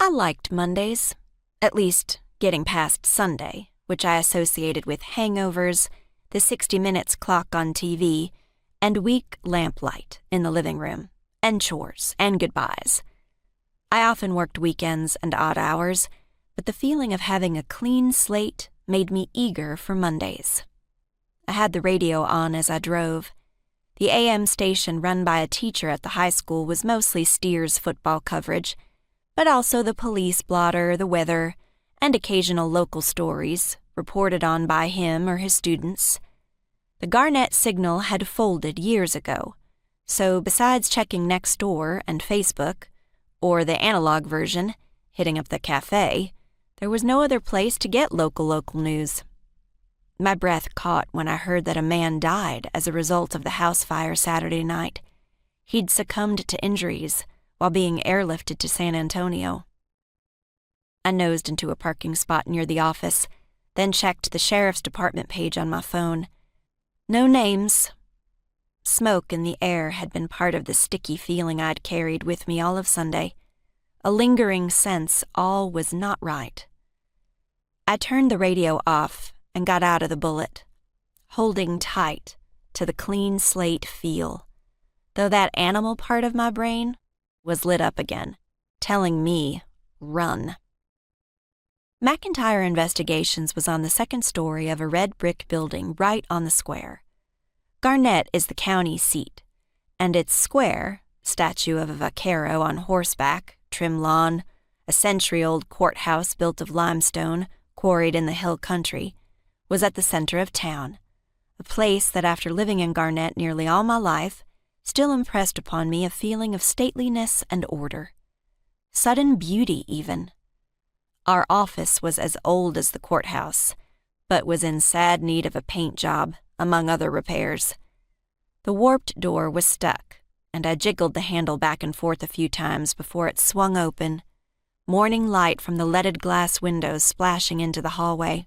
I liked Mondays, at least getting past Sunday, which I associated with hangovers, the 60 Minutes clock on TV, and weak lamplight in the living room, and chores and goodbyes. I often worked weekends and odd hours, but the feeling of having a clean slate made me eager for Mondays. I had the radio on as I drove. The AM station run by a teacher at the high school was mostly Steers football coverage, but also the police blotter, the weather, and occasional local stories reported on by him or his students. The Garnet signal had folded years ago, so besides checking Nextdoor and Facebook, or the analog version, hitting up the cafe, there was no other place to get local news. My breath caught when I heard that a man died as a result of the house fire Saturday night. He'd succumbed to injuries while being airlifted to San Antonio. I nosed into a parking spot near the office, then checked the sheriff's department page on my phone. No names. Smoke in the air had been part of the sticky feeling I'd carried with me all of Sunday, a lingering sense all was not right. I turned the radio off and got out of the Bullet, holding tight to the clean slate feel, though that animal part of my brain was lit up again, telling me, run. McIntyre Investigations was on the second story of a red brick building right on the square. Garnett is the county seat, and its square, statue of a vaquero on horseback, trim lawn, a century-old courthouse built of limestone, quarried in the hill country, was at the center of town, a place that after living in Garnett nearly all my life still impressed upon me a feeling of stateliness and order. Sudden beauty, even. Our office was as old as the courthouse, but was in sad need of a paint job, among other repairs. The warped door was stuck, and I jiggled the handle back and forth a few times before it swung open, morning light from the leaded glass windows splashing into the hallway.